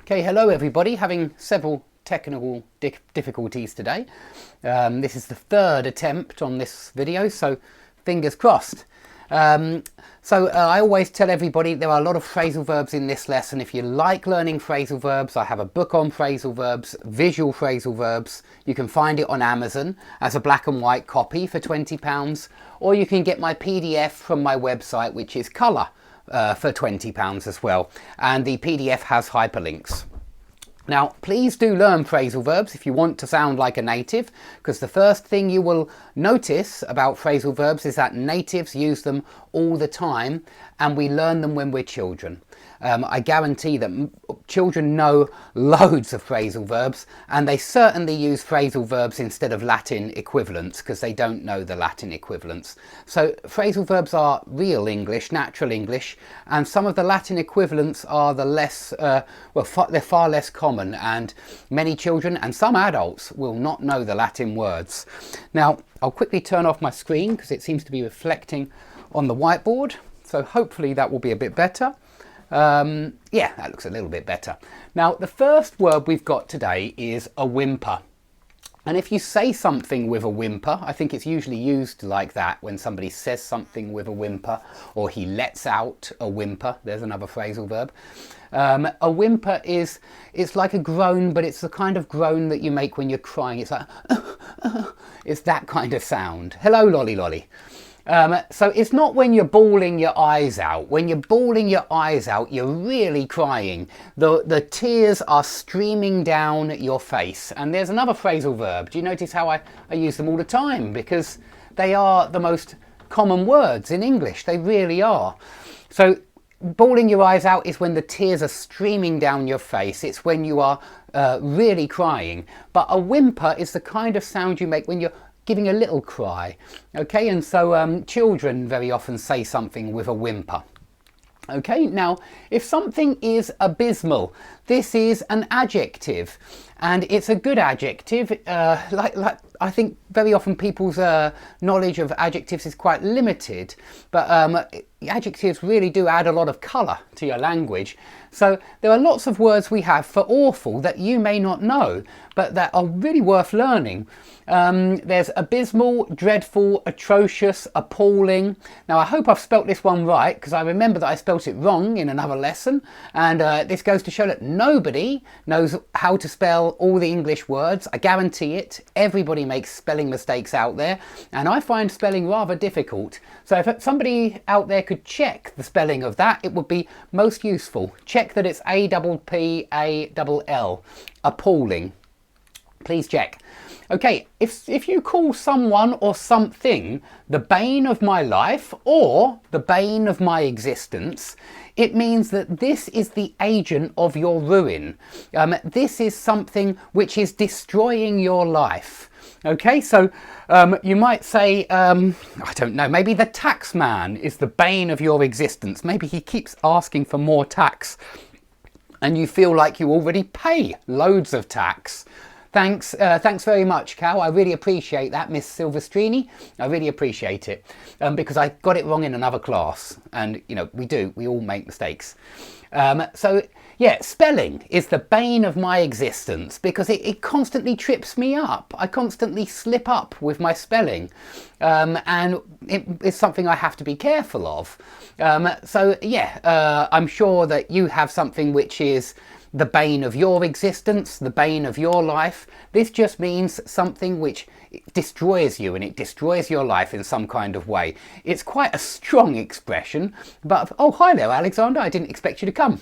Okay, hello everybody. Having several technical difficulties today. This is the third attempt on this video, so fingers crossed. I always tell everybody there are a lot of phrasal verbs in this lesson. If you like learning phrasal verbs, I have a book on phrasal verbs, visual phrasal verbs. You can find it on Amazon as a black and white copy for £20, or you can get my PDF from my website, which is colour. For £20 as well, and the PDF has hyperlinks. Now please do learn phrasal verbs if you want to sound like a native, because the first thing you will notice about phrasal verbs is that natives use them all the time and we learn them when we're children. I guarantee that children know loads of phrasal verbs, and they certainly use phrasal verbs instead of Latin equivalents because they don't know the Latin equivalents. So phrasal verbs are real English, natural English, and some of the Latin equivalents are the less, they're far less common, and many children and some adults will not know the Latin words. Now I'll quickly turn off my screen because it seems to be reflecting on the whiteboard, so hopefully that will be a bit better. Yeah, that looks a little bit better. Now, the first word we've got today is a whimper. And if you say something with a whimper, I think it's usually used like that when somebody says something with a whimper, or he lets out a whimper. There's another phrasal verb. A whimper it's like a groan, but it's the kind of groan that you make when you're crying. It's like, it's that kind of sound. Hello, lolly lolly. So it's not when you're bawling your eyes out. When you're bawling your eyes out, you're really crying. The tears are streaming down your face. And there's another phrasal verb. Do you notice how I use them all the time? Because they are the most common words in English. They really are. So bawling your eyes out is when the tears are streaming down your face. It's when you are really crying. But a whimper is the kind of sound you make when you're giving a little cry. Okay, and so children very often say something with a whimper. Okay, now if something is abysmal, this is an adjective, and it's a good adjective. Like I think very often people's knowledge of adjectives is quite limited, but adjectives really do add a lot of colour to your language. So there are lots of words we have for awful that you may not know, but that are really worth learning. There's abysmal, dreadful, atrocious, appalling. Now I hope I've spelt this one right, because I remember that I spelt it wrong in another lesson, and this goes to show that nobody knows how to spell all the English words. I guarantee it. Everybody makes spelling mistakes out there, and I find spelling rather difficult. So if somebody out there could check the spelling of that, it would be most useful. Check that it's A-P-P-A-L-L. Appalling. Please check. Okay, if you call someone or something the bane of my life or the bane of my existence, it means that this is the agent of your ruin. This is something which is destroying your life. Okay, so you might say, I don't know, maybe the tax man is the bane of your existence. Maybe he keeps asking for more tax and you feel like you already pay loads of tax. Thanks very much, Cal. I really appreciate that, Miss Silvestrini. I really appreciate it, because I got it wrong in another class, and you know we all make mistakes. So yeah, spelling is the bane of my existence because it constantly trips me up. I constantly slip up with my spelling, and it's something I have to be careful of. So yeah, I'm sure that you have something which is the bane of your existence, the bane of your life. This just means something which destroys you, and it destroys your life in some kind of way. It's quite a strong expression, but oh, hi there, Alexander. I didn't expect you to come.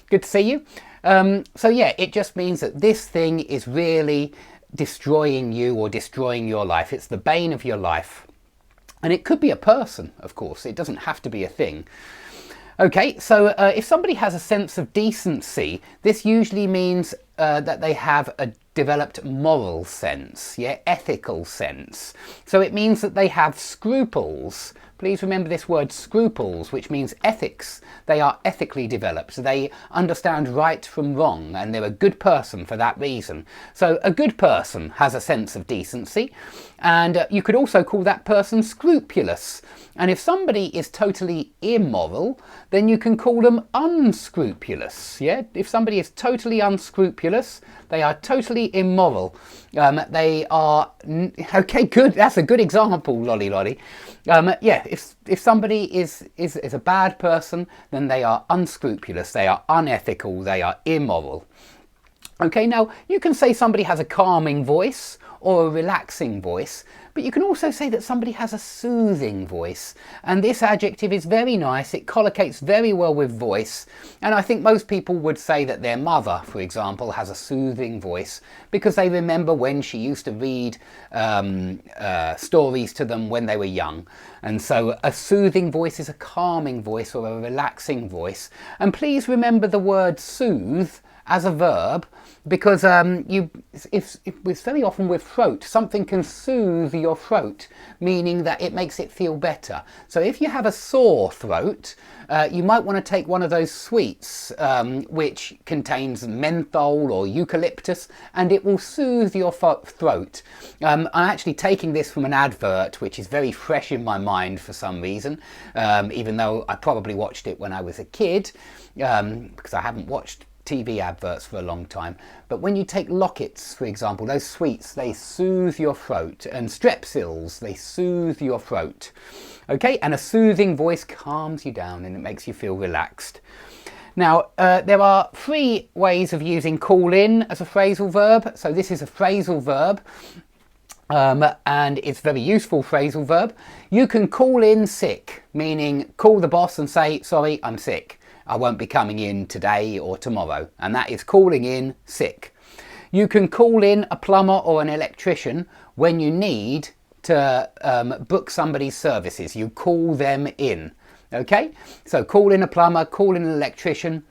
Good to see you. So yeah, it just means that this thing is really destroying you or destroying your life. It's the bane of your life. And it could be a person, of course. It doesn't have to be a thing. Okay, so if somebody has a sense of decency, this usually means that they have a developed moral sense, yeah, ethical sense. So it means that they have scruples, please remember this word scruples, which means ethics. They are ethically developed. They understand right from wrong, and they're a good person for that reason. So a good person has a sense of decency, and you could also call that person scrupulous. And if somebody is totally immoral, then you can call them unscrupulous. Yeah, if somebody is totally unscrupulous, they are totally immoral. They are okay. Good. That's a good example, lolly lolly. Yeah, if somebody is a bad person, then they are unscrupulous. They are unethical. They are immoral. Okay, now you can say somebody has a calming voice or a relaxing voice, but you can also say that somebody has a soothing voice, and this adjective is very nice. It collocates very well with voice, and I think most people would say that their mother, for example, has a soothing voice because they remember when she used to read stories to them when they were young. And so a soothing voice is a calming voice or a relaxing voice. And please remember the word soothe as a verb, because it's very often with throat. Something can soothe your throat, meaning that it makes it feel better. So if you have a sore throat, you might want to take one of those sweets which contains menthol or eucalyptus, and it will soothe your throat. I'm actually taking this from an advert which is very fresh in my mind for some reason, even though I probably watched it when I was a kid, because I haven't watched TV adverts for a long time. But when you take lockets, for example, those sweets, they soothe your throat, and strepsils, they soothe your throat. Okay, and a soothing voice calms you down and it makes you feel relaxed. Now, there are 3 ways of using call in as a phrasal verb. So this is a phrasal verb. And it's a very useful phrasal verb. You can call in sick, meaning call the boss and say, sorry, I'm sick. I won't be coming in today or tomorrow, and that is calling in sick. You can call in a plumber or an electrician when you need to book somebody's services. You call them in. Okay, so call in a plumber, call in an electrician.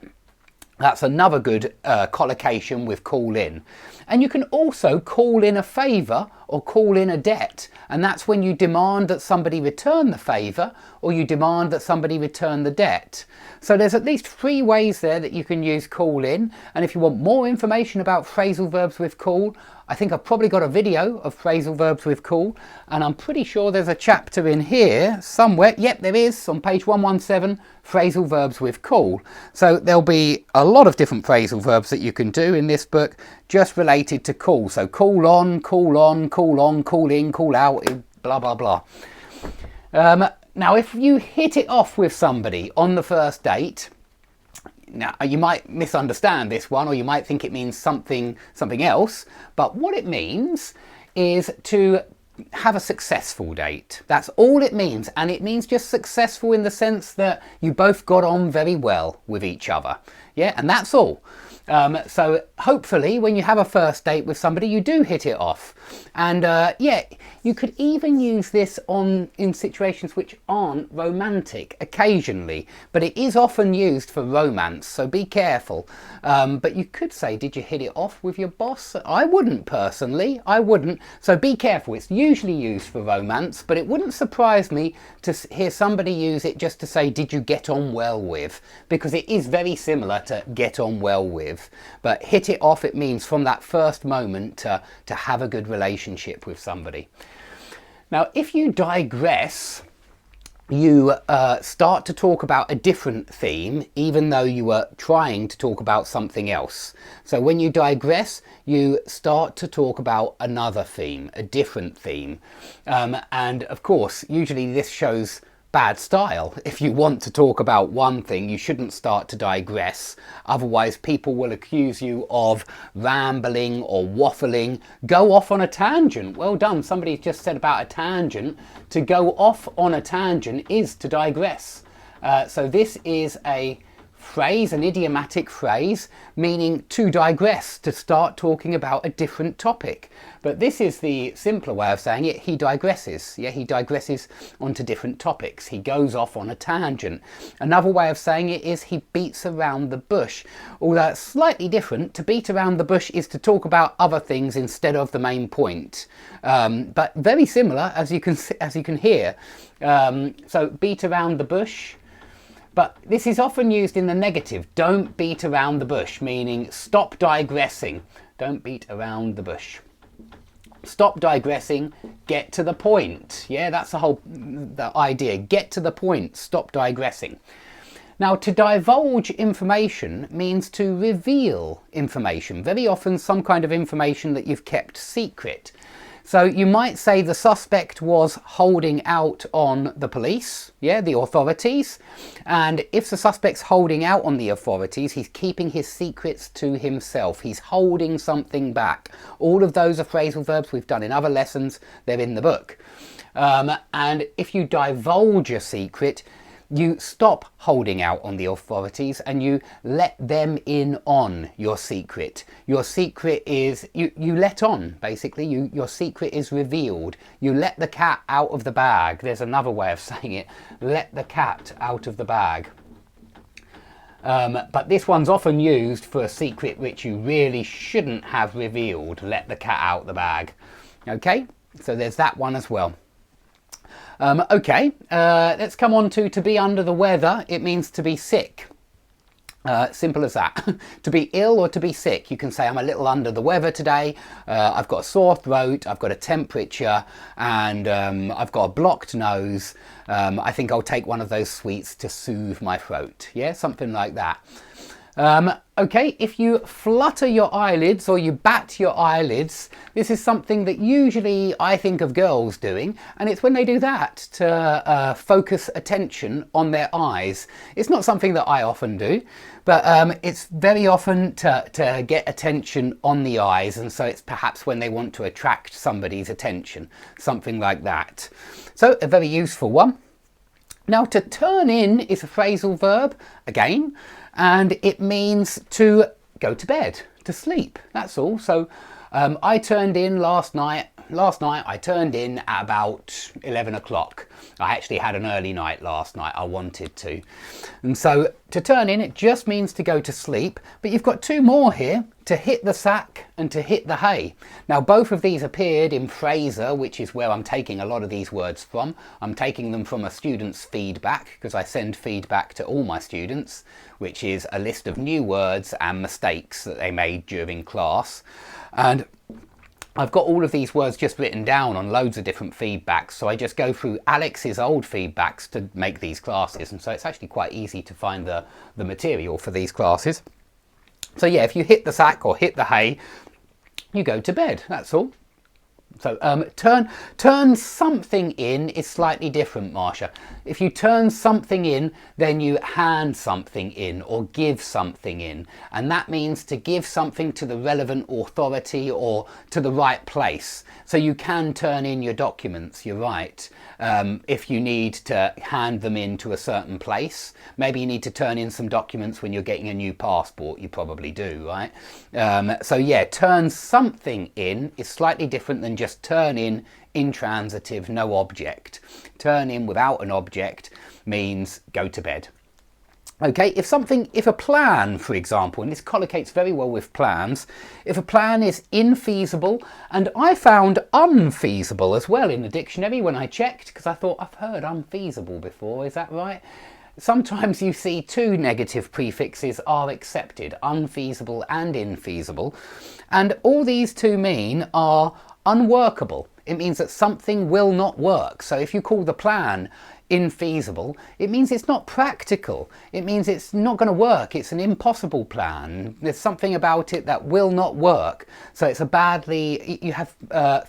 That's another good collocation with call in. And you can also call in a favour or call in a debt, and that's when you demand that somebody return the favour or you demand that somebody return the debt. So there's at least 3 ways there that you can use call in, and if you want more information about phrasal verbs with call, I think I've probably got a video of phrasal verbs with call, and I'm pretty sure there's a chapter in here somewhere. Yep, there is, on page 117, phrasal verbs with call. So there'll be a lot of different phrasal verbs that you can do in this book just related to call. So call on, call on, call on, call in, call out, blah, blah, blah. Now, if you hit it off with somebody on the first date, now, you might misunderstand this one, or you might think it means something else, but what it means is to have a successful date. That's all it means, and it means just successful in the sense that you both got on very well with each other. Yeah, and that's all. So hopefully when you have a first date with somebody, you do hit it off. And yeah, you could even use this in situations which aren't romantic occasionally, but it is often used for romance, so be careful. But you could say, did you hit it off with your boss? I wouldn't personally, I wouldn't. So be careful. It's usually used for romance, but it wouldn't surprise me to hear somebody use it just to say, did you get on well with? Because it is very similar to get on well with. But hit it off, it means from that first moment to have a good relationship with somebody. Now, if you digress, you start to talk about a different theme, even though you were trying to talk about something else. So when you digress, you start to talk about another theme, a different theme. And of course, usually this shows bad style. If you want to talk about one thing, you shouldn't start to digress. Otherwise, people will accuse you of rambling or waffling. Go off on a tangent. Well done. Somebody just said about a tangent. To go off on a tangent is to digress. So this is a phrase, an idiomatic phrase, meaning to digress, to start talking about a different topic. But this is the simpler way of saying it. He digresses. Yeah, he digresses onto different topics. He goes off on a tangent. Another way of saying it is he beats around the bush. Although it's slightly different. To beat around the bush is to talk about other things instead of the main point. But very similar, as you can hear. So beat around the bush. But this is often used in the negative. Don't beat around the bush, meaning stop digressing. Don't beat around the bush. Stop digressing, get to the point. Yeah, that's the idea. Get to the point, stop digressing. Now, to divulge information means to reveal information. Very often some kind of information that you've kept secret. So you might say the suspect was holding out on the police, yeah, the authorities. And if the suspect's holding out on the authorities, he's keeping his secrets to himself. He's holding something back. All of those are phrasal verbs we've done in other lessons. They're in the book. And if you divulge a secret, you stop holding out on the authorities and you let them in on your secret. Your secret is, you let on, basically. Your secret is revealed. You let the cat out of the bag. There's another way of saying it. Let the cat out of the bag. But this one's often used for a secret which you really shouldn't have revealed. Let the cat out the bag. Okay, so there's that one as well. Let's come on to be under the weather. It means to be sick. Simple as that. To be ill or to be sick. You can say, I'm a little under the weather today. I've got a sore throat. I've got a temperature. And I've got a blocked nose. I think I'll take one of those sweets to soothe my throat. Yeah, something like that. Okay, if you flutter your eyelids or you bat your eyelids, this is something that usually I think of girls doing, and it's when they do that to focus attention on their eyes. It's not something that I often do, but it's very often to get attention on the eyes, and so it's perhaps when they want to attract somebody's attention, something like that. So a very useful one. Now, to turn in is a phrasal verb, again, and it means to go to bed, to sleep, that's all. So I turned in last night I turned in at about 11 o'clock. I actually had an early night last night, I wanted to. And so to turn in, it just means to go to sleep, but you've got two more here, to hit the sack and to hit the hay. Now both of these appeared in phrasal, which is where I'm taking a lot of these words from. I'm taking them from a student's feedback, because I send feedback to all my students, which is a list of new words and mistakes that they made during class. And I've got all of these words just written down on loads of different feedbacks, so I just go through Alex's old feedbacks to make these classes, and so it's actually quite easy to find the material for these classes. So yeah, if you hit the sack or hit the hay, you go to bed, that's all. So turn something in is slightly different, Marsha. If you turn something in, then you hand something in or give something in. And that means to give something to the relevant authority or to the right place. So you can turn in your documents, you're right. If you need to hand them in to a certain place, maybe you need to turn in some documents when you're getting a new passport, you probably do, right? So yeah, turn something in is slightly different than just turn in intransitive, no object. Turn in without an object means go to bed. Okay, if a plan, for example, and this collocates very well with plans, if a plan is infeasible, and I found unfeasible as well in the dictionary when I checked, because I thought I've heard unfeasible before, is that right? Sometimes you see two negative prefixes are accepted, unfeasible and infeasible, and all these two mean are unworkable. It means that something will not work. So if you call the plan infeasible, it means it's not practical. It means it's not going to work. It's an impossible plan. There's something about it that will not work. So it's you have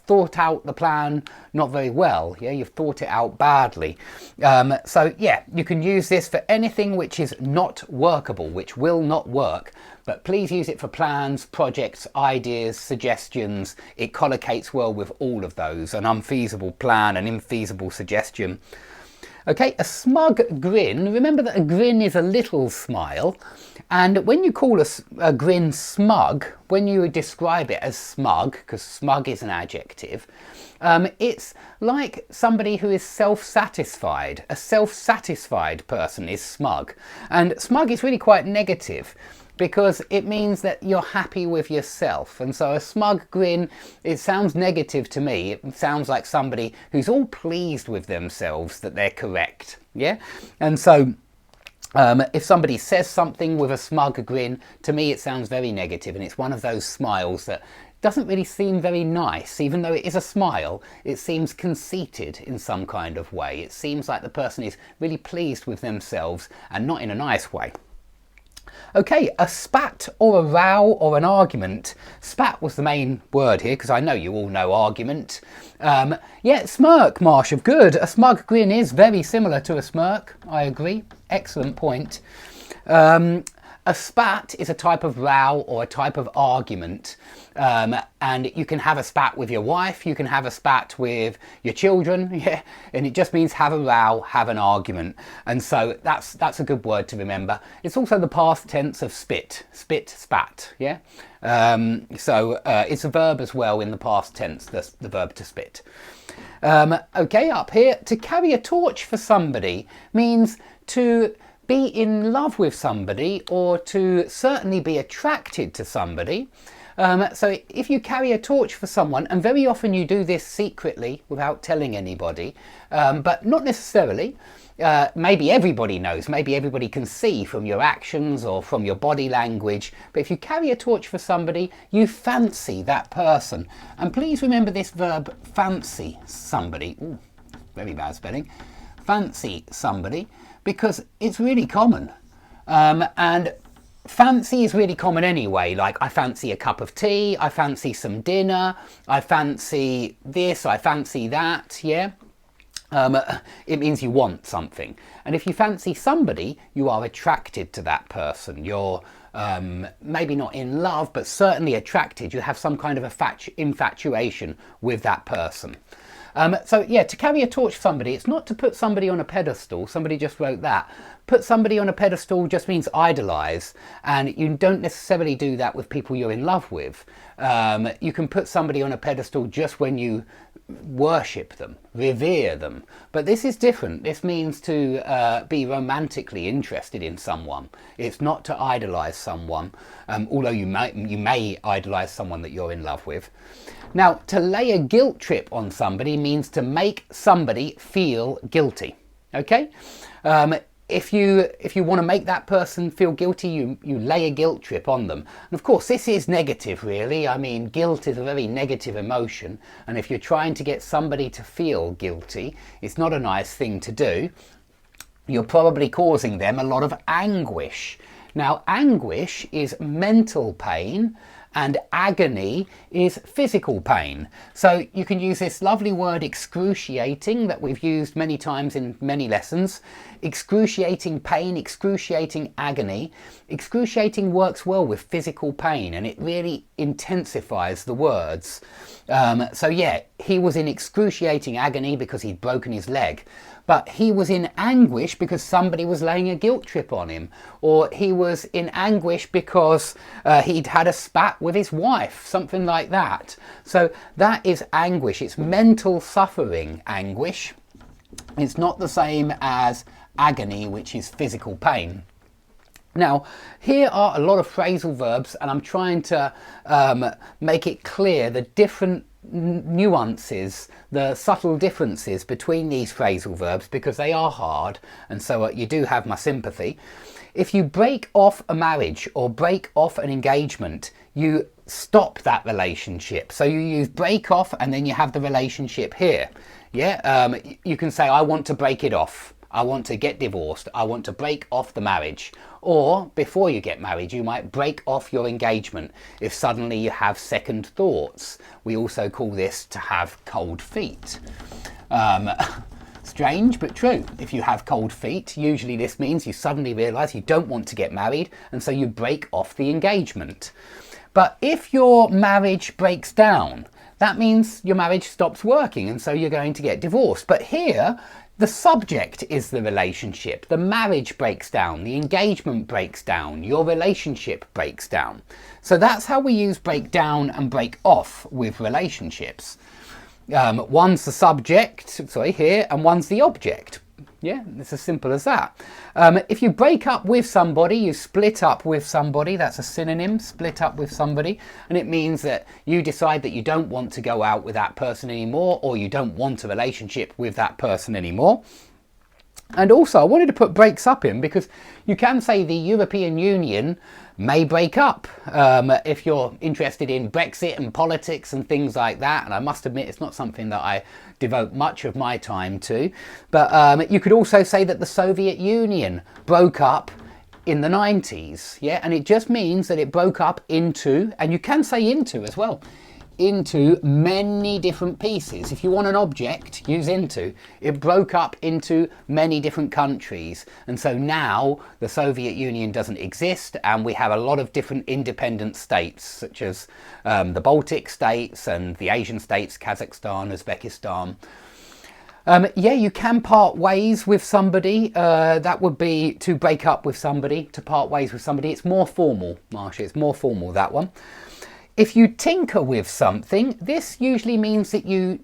thought out the plan not very well. Yeah, you've thought it out badly. So yeah, you can use this for anything which is not workable, which will not work. But please use it for plans, projects, ideas, suggestions. It collocates well with all of those. An unfeasible plan, an infeasible suggestion. Okay, a smug grin. Remember that a grin is a little smile. And when you call a grin smug, when you describe it as smug, because smug is an adjective, it's like somebody who is self-satisfied. A self-satisfied person is smug. And smug is really quite negative, because it means that you're happy with yourself. And so a smug grin, it sounds negative to me. It sounds like somebody who's all pleased with themselves that they're correct. Yeah? And so if somebody says something with a smug grin, to me it sounds very negative, and it's one of those smiles that doesn't really seem very nice. Even though it is a smile, it seems conceited in some kind of way. It seems like the person is really pleased with themselves and not in a nice way. Okay, a spat or a row or an argument. Spat was the main word here, because I know you all know argument. Yeah, smirk, Marsha, good. A smug grin is very similar to a smirk, I agree. Excellent point. A spat is a type of row or a type of argument, and you can have a spat with your wife, you can have a spat with your children, yeah, and it just means have a row, have an argument, and so that's a good word to remember. It's also the past tense of spit, spat, yeah. So it's a verb as well in the past tense, the verb to spit. Okay, up here, to carry a torch for somebody means to be in love with somebody, or to certainly be attracted to somebody. So if you carry a torch for someone, and very often you do this secretly without telling anybody, but not necessarily, maybe everybody knows, maybe everybody can see from your actions or from your body language, but if you carry a torch for somebody, you fancy that person. And please remember this verb, fancy somebody. Ooh, very bad spelling. Fancy somebody, because it's really common, and fancy is really common anyway. Like, I fancy a cup of tea, I fancy some dinner, I fancy this, I fancy that, yeah. It means you want something, and if you fancy somebody, you are attracted to that person. You're maybe not in love, but certainly attracted. You have some kind of infatuation with that person. So yeah, to carry a torch for somebody, it's not to put somebody on a pedestal. Somebody just wrote that. Put somebody on a pedestal just means idolize, and you don't necessarily do that with people you're in love with. You can put somebody on a pedestal just when you worship them, revere them. But this is different. This means to be romantically interested in someone. It's not to idolize someone, although you may idolize someone that you're in love with. Now, to lay a guilt trip on somebody means to make somebody feel guilty. Okay? If you want to make that person feel guilty, you lay a guilt trip on them. And of course, this is negative, really. I mean, guilt is a very negative emotion. And if you're trying to get somebody to feel guilty, it's not a nice thing to do. You're probably causing them a lot of anguish. Now, anguish is mental pain, and agony is physical pain. So you can use this lovely word excruciating that we've used many times in many lessons. Excruciating pain, excruciating agony. Excruciating works well with physical pain, and it really intensifies the words. So yeah, he was in excruciating agony because he'd broken his leg. But he was in anguish because somebody was laying a guilt trip on him. Or he was in anguish because he'd had a spat with his wife, something like that. So that is anguish. It's mental suffering anguish. It's not the same as agony, which is physical pain. Now, here are a lot of phrasal verbs, and I'm trying to make it clear the different nuances, the subtle differences between these phrasal verbs, because they are hard, and so you do have my sympathy. If you break off a marriage or break off an engagement, you stop that relationship. So you use break off, and then you have the relationship here. Yeah, you can say, I want to break it off. I want to get divorced. I want to break off the marriage. Or before you get married, you might break off your engagement if suddenly you have second thoughts. We also call this to have cold feet. Strange, but true. If you have cold feet, usually this means you suddenly realise you don't want to get married, and so you break off the engagement. But if your marriage breaks down, that means your marriage stops working, and so you're going to get divorced. But here, The subject is the relationship. The marriage breaks down, the engagement breaks down, your relationship breaks down. So that's how we use break down and break off with relationships. One's the subject, sorry, here, and one's the object. Yeah, it's as simple as that. If you break up with somebody, you split up with somebody, that's a synonym, split up with somebody, and it means that you decide that you don't want to go out with that person anymore, or you don't want a relationship with that person anymore. And also, I wanted to put breaks up in because you can say the European Union may break up if you're interested in Brexit and politics and things like that. And I must admit, it's not something that I devote much of my time to. But you could also say that the Soviet Union broke up in the 90s. Yeah, and it just means that it broke up into, and you can say into as well, into many different pieces. If you want an object, use into. It broke up into many different countries, and so now the Soviet Union doesn't exist, and we have a lot of different independent states, such as the Baltic states and the Asian states, Kazakhstan, Uzbekistan. Yeah, you can part ways with somebody. That would be to break up with somebody, to part ways with somebody. It's more formal, Marsha, it's more formal, that one. If you tinker with something, this usually means that you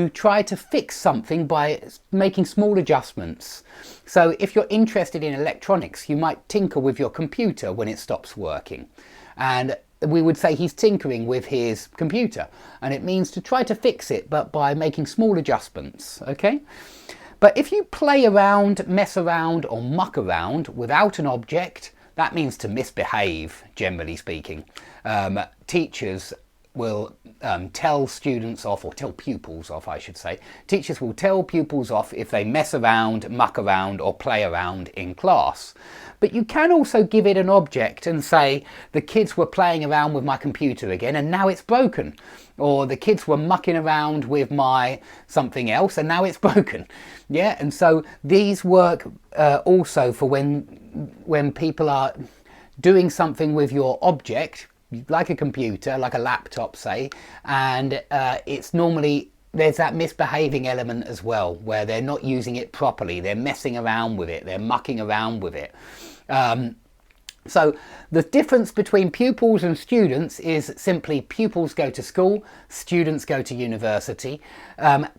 try to fix something by making small adjustments. So if you're interested in electronics, you might tinker with your computer when it stops working. And we would say he's tinkering with his computer. And it means to try to fix it, but by making small adjustments, okay? But if you play around, mess around, or muck around without an object, that means to misbehave, generally speaking. Teachers will tell students off, or tell pupils off, I should say. Teachers will tell pupils off if they mess around, muck around, or play around in class. But you can also give it an object and say, the kids were playing around with my computer again and now it's broken. Or the kids were mucking around with my something else and now it's broken. Yeah, and so these work also for when people are doing something with your object, like a computer, like a laptop, say, and it's normally, there's that misbehaving element as well, where they're not using it properly, they're messing around with it, they're mucking around with it. So the difference between pupils and students is simply pupils go to school, students go to university.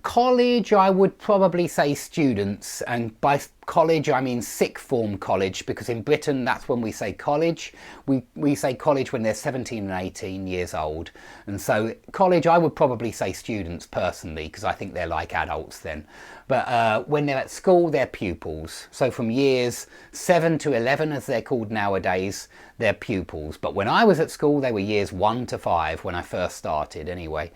College, I would probably say students, and by college I mean sixth form college, because in Britain that's when we say college. We say college when they're 17 and 18 years old, and so college I would probably say students personally, because I think they're like adults then. But when they're at school, they're pupils. So from years 7 to 11, as they're called nowadays, they're pupils. But when I was at school, they were years 1 to 5 when I first started anyway.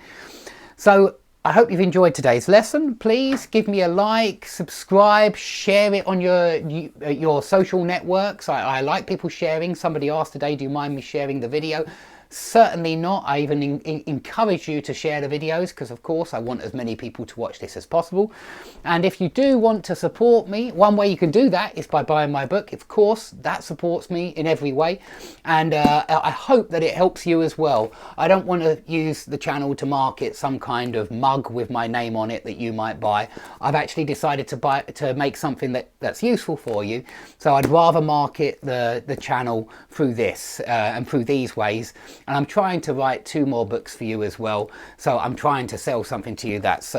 So I hope you've enjoyed today's lesson. Please give me a like, subscribe, share it on your social networks. I like people sharing. Somebody asked today, do you mind me sharing the video? Certainly not. I even encourage you to share the videos, because of course I want as many people to watch this as possible. And if you do want to support me, one way you can do that is by buying my book. Of course, that supports me in every way, and I hope that it helps you as well. I don't want to use the channel to market some kind of mug with my name on it that you might buy. I've actually decided to make something that's useful for you, so I'd rather market the channel through this and through these ways. And I'm trying to write 2 more books for you as well. So I'm trying to sell something to you that's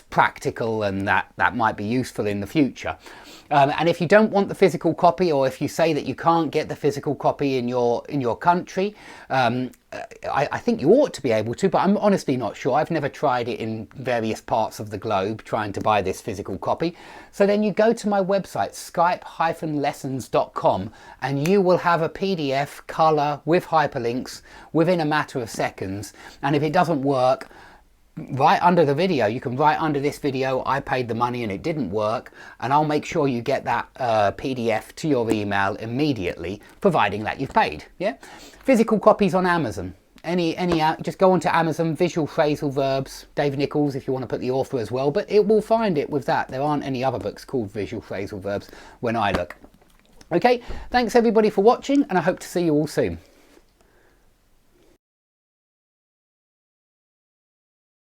practical and that might be useful in the future. And if you don't want the physical copy, or if you say that you can't get the physical copy in your country, I think you ought to be able to, but I'm honestly not sure. I've never tried it in various parts of the globe trying to buy this physical copy. So then you go to my website, skype-lessons.com, and you will have a PDF colour with hyperlinks within a matter of seconds. And if it doesn't work, right under the video, you can write under this video, I paid the money and it didn't work, and I'll make sure you get that PDF to your email immediately, providing that you've paid. Yeah, physical copies on Amazon. Just go onto Amazon, visual phrasal verbs, Dave Nichols, if you want to put the author as well, but it will find it with that. There aren't any other books called visual phrasal verbs when I look. Okay, thanks everybody for watching, and I hope to see you all soon.